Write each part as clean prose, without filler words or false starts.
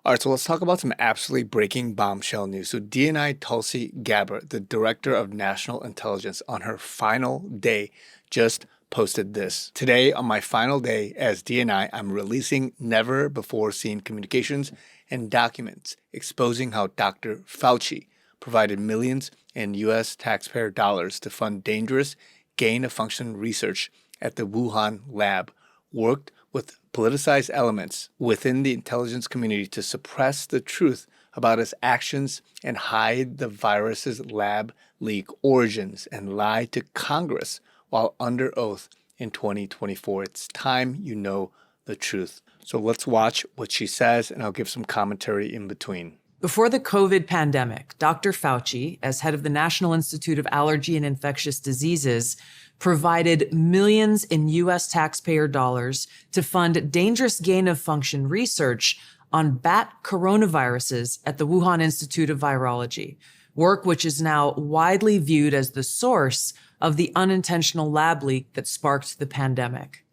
All right, so let's talk about some absolutely breaking bombshell news. So DNI Tulsi Gabbard, the Director of National Intelligence, on her final day just posted this. Today, on my final day as DNI, I'm releasing never-before-seen communications and documents exposing how Dr. Fauci provided millions in U.S. taxpayer dollars to fund dangerous gain-of-function research at the Wuhan lab, worked with politicized elements within the intelligence community to suppress the truth about its actions and hide the virus's lab leak origins, and lie to Congress while under oath in 2024. It's time you know the truth. So let's watch what she says, and I'll give some commentary in between. Before the COVID pandemic, Dr. Fauci, as head of the National Institute of Allergy and Infectious Diseases, provided millions in U.S. taxpayer dollars to fund dangerous gain-of-function research on bat coronaviruses at the Wuhan Institute of Virology, work which is now widely viewed as the source of the unintentional lab leak that sparked the pandemic.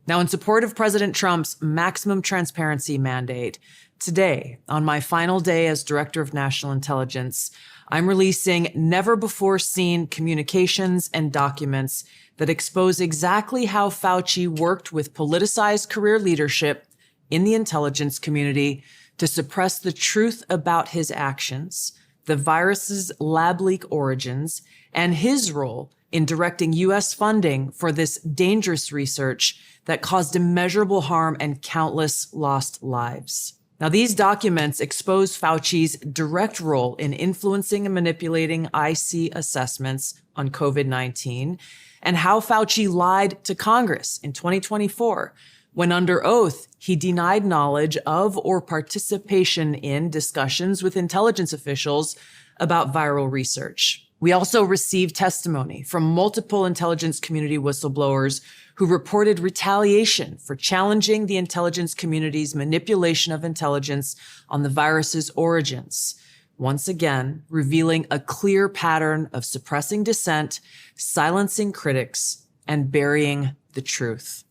Now, in support of President Trump's maximum transparency mandate, today, on my final day as Director of National Intelligence, I'm releasing never-before-seen communications and documents that expose exactly how Fauci worked with politicized career leadership in the intelligence community to suppress the truth about his actions, the virus's lab leak origins, and his role in directing U.S. funding for this dangerous research that caused immeasurable harm and countless lost lives. Now, these documents expose Fauci's direct role in influencing and manipulating IC assessments on COVID-19, and how Fauci lied to Congress in 2024 when, under oath, he denied knowledge of or participation in discussions with intelligence officials about viral research. We also received testimony from multiple intelligence community whistleblowers who reported retaliation for challenging the intelligence community's manipulation of intelligence on the virus's origins, once again revealing a clear pattern of suppressing dissent, silencing critics, and burying the truth.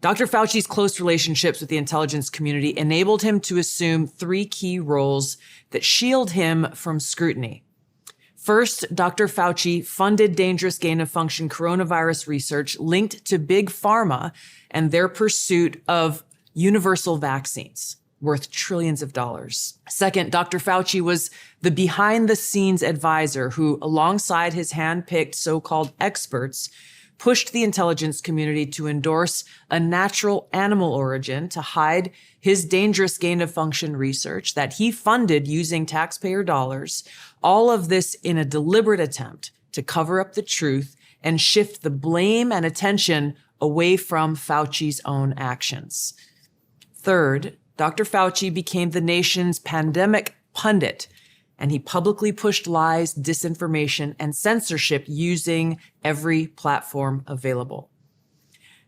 Dr. Fauci's close relationships with the intelligence community enabled him to assume three key roles that shield him from scrutiny. First, Dr. Fauci funded dangerous gain-of-function coronavirus research linked to big pharma and their pursuit of universal vaccines worth trillions of dollars. Second, Dr. Fauci was the behind-the-scenes advisor who, alongside his hand-picked so-called experts, pushed the intelligence community to endorse a natural animal origin to hide his dangerous gain-of-function research that he funded using taxpayer dollars, all of this in a deliberate attempt to cover up the truth and shift the blame and attention away from Fauci's own actions. Third, Dr. Fauci became the nation's pandemic pundit, and he publicly pushed lies, disinformation, and censorship using every platform available.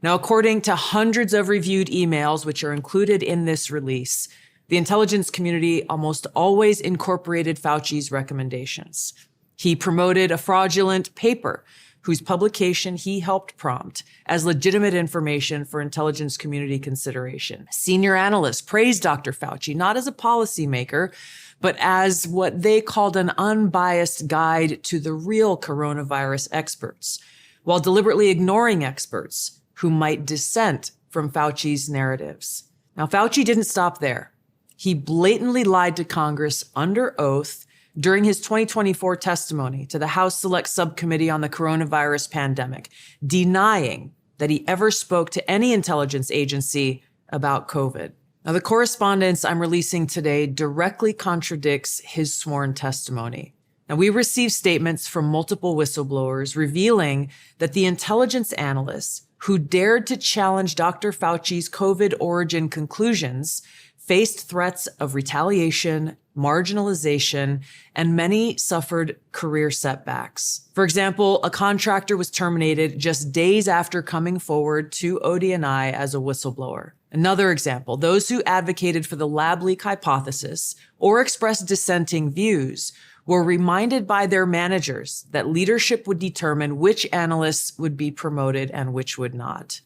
Now, according to hundreds of reviewed emails, which are included in this release, the intelligence community almost always incorporated Fauci's recommendations. He promoted a fraudulent paper whose publication he helped prompt as legitimate information for intelligence community consideration. Senior analysts praised Dr. Fauci not as a policymaker, but as what they called an unbiased guide to the real coronavirus experts, while deliberately ignoring experts who might dissent from Fauci's narratives. Now, Fauci didn't stop there. He blatantly lied to Congress under oath during his 2024 testimony to the House Select Subcommittee on the Coronavirus Pandemic, denying that he ever spoke to any intelligence agency about COVID. Now, the correspondence I'm releasing today directly contradicts his sworn testimony. Now, we received statements from multiple whistleblowers revealing that the intelligence analysts who dared to challenge Dr. Fauci's COVID origin conclusions faced threats of retaliation, marginalization, and many suffered career setbacks. For example, a contractor was terminated just days after coming forward to ODNI as a whistleblower. Another example, those who advocated for the lab leak hypothesis or expressed dissenting views were reminded by their managers that leadership would determine which analysts would be promoted and which would not.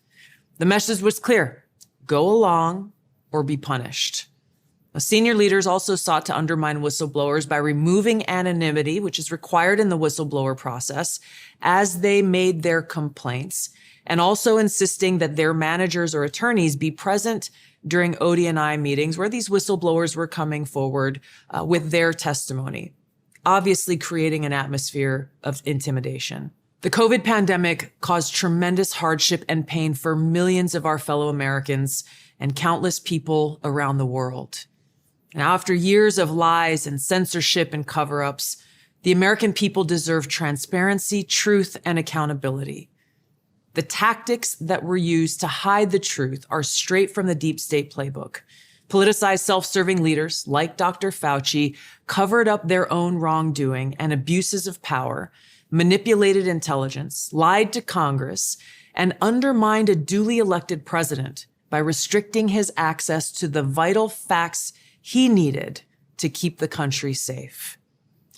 The message was clear: go along or be punished. Senior leaders also sought to undermine whistleblowers by removing anonymity, which is required in the whistleblower process, as they made their complaints, and also insisting that their managers or attorneys be present during ODNI meetings where these whistleblowers were coming forward with their testimony, obviously creating an atmosphere of intimidation. The COVID pandemic caused tremendous hardship and pain for millions of our fellow Americans and countless people around the world. Now, after years of lies and censorship and cover-ups, the American people deserve transparency, truth, and accountability. The tactics that were used to hide the truth are straight from the deep state playbook. Politicized self-serving leaders like Dr. Fauci covered up their own wrongdoing and abuses of power, manipulated intelligence, lied to Congress, and undermined a duly elected president by restricting his access to the vital facts he needed to keep the country safe.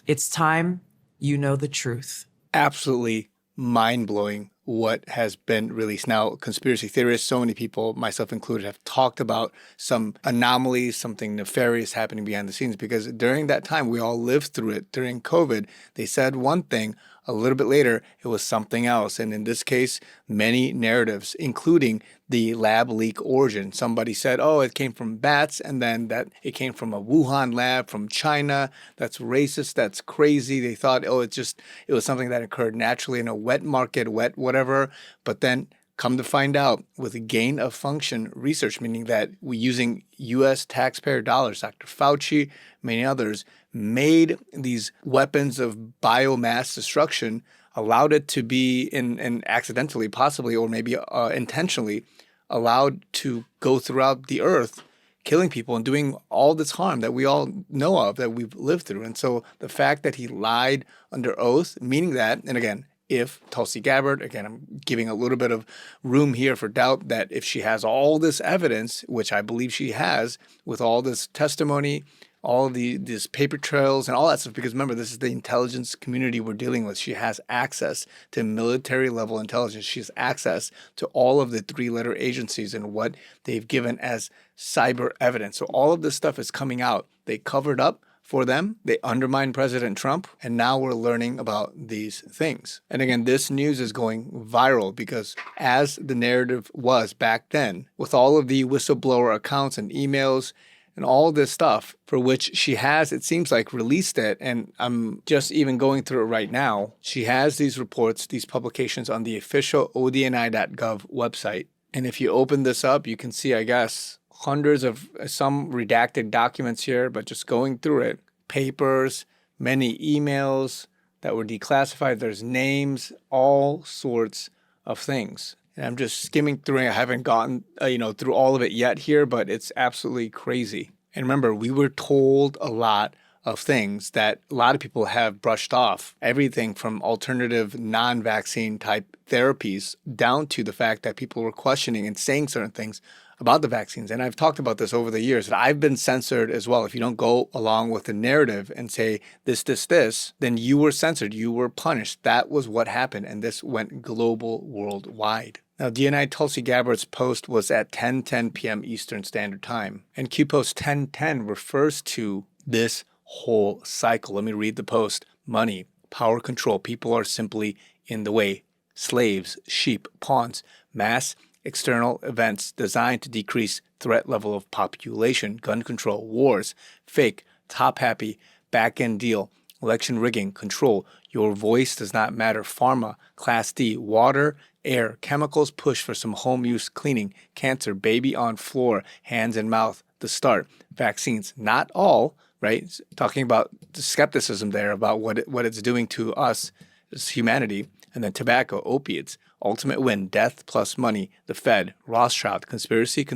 It's time you know the truth. Absolutely mind-blowing what has been released. Now, conspiracy theorists, so many people, myself included, have talked about some anomalies, something nefarious happening behind the scenes, because during that time, we all lived through it. During COVID, they said one thing. A little bit later, it was something else. And in this case, many narratives, including the lab leak origin. Somebody said, oh, it came from bats, and then that it came from a Wuhan lab from China. That's racist. That's crazy. They thought, oh, it was something that occurred naturally in a wet market, wet whatever. But then come to find out, with gain of function research, meaning that we using U.S. taxpayer dollars, Dr. Fauci, many others, made these weapons of biomass destruction, allowed it to be and accidentally, possibly, or maybe intentionally allowed to go throughout the earth, killing people and doing all this harm that we all know of, that we've lived through. And so the fact that he lied under oath, meaning that, and again, if Tulsi Gabbard, again, I'm giving a little bit of room here for doubt that if she has all this evidence, which I believe she has, with all this testimony, all of these paper trails and all that stuff, because remember, this is the intelligence community we're dealing with. She has access to military level intelligence. She has access to all of the 3-letter agencies and what they've given as cyber evidence. So all of this stuff is coming out. They covered up for them. They undermined President Trump, and now we're learning about these things. And again, this news is going viral because as the narrative was back then, with all of the whistleblower accounts and emails and all this stuff for which she has, it seems like, released it. And I'm just even going through it right now. She has these reports, these publications on the official odni.gov website. And if you open this up, you can see, I guess, hundreds of some redacted documents here, but just going through it, papers, many emails that were declassified. There's names, all sorts of things. And I'm just skimming through it. I haven't gotten, through all of it yet here, but it's absolutely crazy. And remember, we were told a lot of things that a lot of people have brushed off. Everything from alternative non-vaccine type therapies down to the fact that people were questioning and saying certain things about the vaccines. And I've talked about this over the years, that I've been censored as well. If you don't go along with the narrative and say this, then you were censored, you were punished. That was what happened. And this went global, worldwide. Now, DNI Tulsi Gabbard's post was at 10:10 p.m. Eastern Standard Time. And Q Post 1010 refers to this whole cycle. Let me read the post. Money, power control. People are simply in the way. Slaves, sheep, pawns, mass external events designed to decrease threat level of population, gun control, wars, fake, top-happy, back-end deal, election rigging, control. Your voice does not matter. Pharma, Class D, water, air, chemicals, push for some home use cleaning, cancer, baby on floor, hands and mouth, the start, vaccines, not all, right? Talking about the skepticism there about what it's doing to us as humanity, and then tobacco, opiates, ultimate win, death plus money, the Fed, Rothschild, conspiracy,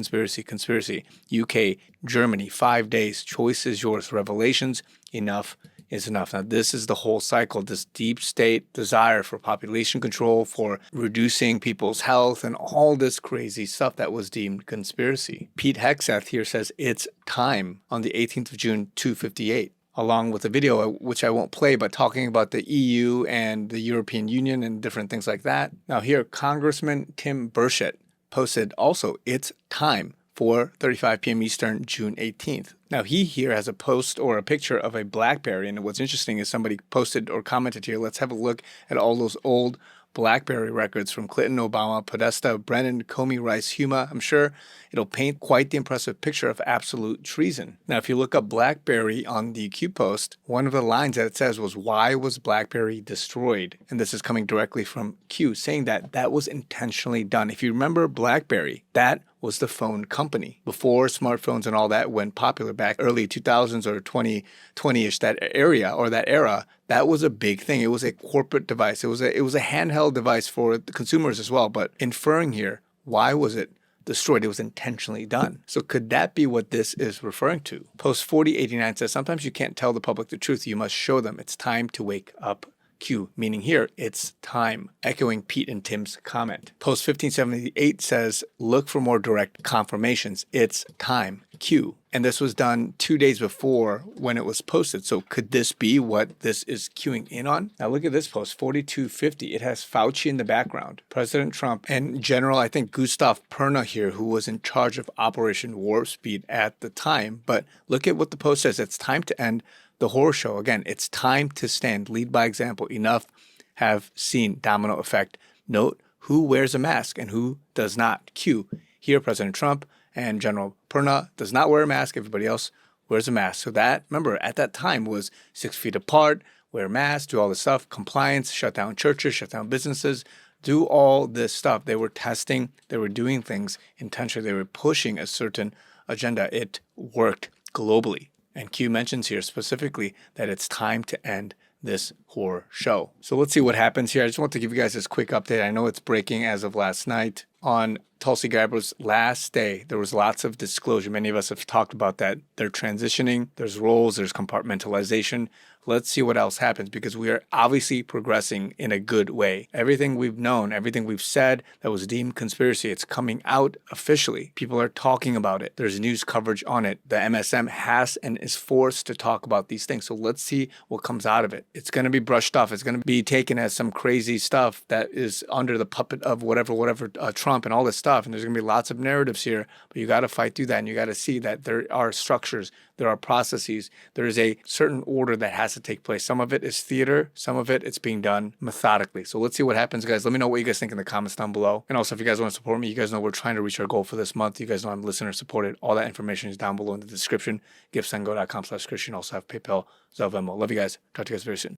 UK, Germany, 5 days, choice is yours, revelations, enough is enough. Now, this is the whole cycle, this deep state desire for population control, for reducing people's health, and all this crazy stuff that was deemed conspiracy. Pete Hegseth here says it's time on the 18th of June, 2:58. Along with a video, which I won't play, but talking about the EU and the European Union and different things like that. Now here, Congressman Tim Burchett posted also, it's time 4:35 p.m. Eastern, June 18th. Now, he here has a post or a picture of a BlackBerry, and what's interesting is somebody posted or commented here, let's have a look at all those old BlackBerry records from Clinton, Obama, Podesta, Brennan, Comey, Rice, Huma. I'm sure it'll paint quite the impressive picture of absolute treason. Now, if you look up BlackBerry on the Q post, one of the lines that it says was, "Why was BlackBerry destroyed?" And this is coming directly from Q, saying that that was intentionally done. If you remember BlackBerry, that was the phone company. Before smartphones and all that went popular back early 2000s or 2020-ish, that area or that era, that was a big thing. It was a corporate device. It was a handheld device for the consumers as well. But inferring here, why was it destroyed? It was intentionally done. So could that be what this is referring to? Post 4089 says, sometimes you can't tell the public the truth. You must show them. It's time to wake up. Q, meaning here, it's time, echoing Pete and Tim's comment. Post 1578 says, look for more direct confirmations. It's time. Q. And this was done 2 days before when it was posted. So could this be what this is queuing in on? Now look at this post, 4250. It has Fauci in the background, President Trump, and General, I think, Gustav Perna here, who was in charge of Operation Warp Speed at the time. But look at what the post says. It's time to end the horror show. Again, it's time to stand. Lead by example. Enough have seen. Domino effect. Note who wears a mask and who does not. Q. Here, President Trump and General Perna does not wear a mask. Everybody else wears a mask. So that, remember, at that time was 6 feet apart, wear masks, do all this stuff, compliance, shut down churches, shut down businesses, do all this stuff. They were testing. They were doing things intentionally. They were pushing a certain agenda. It worked globally. And Q mentions here specifically that it's time to end this horror show. So let's see what happens here. I just want to give you guys this quick update. I know it's breaking as of last night. On Tulsi Gabbard's last day, there was lots of disclosure. Many of us have talked about that. They're transitioning. There's roles. There's compartmentalization. Let's see what else happens, because we are obviously progressing in a good way. Everything we've known, everything we've said that was deemed conspiracy, it's coming out officially. People are talking about it. There's news coverage on it. The MSM has and is forced to talk about these things. So let's see what comes out of it. It's going to be brushed off. It's going to be taken as some crazy stuff that is under the puppet of whatever Trump and all this stuff. And there's going to be lots of narratives here, but you got to fight through that. And you got to see that there are structures, there are processes, there is a certain order that has to take place. Some of it is theater, some of it's being done methodically. So let's see what happens, guys. Let me know what you guys think in the comments down below. And also, if you guys want to support me, you guys know we're trying to reach our goal for this month. You guys know I'm listener supported. All that information is down below in the description. Giftsendgo.com/Christian. Also have PayPal, Zelle, Venmo. Love you guys. Talk to you guys very soon.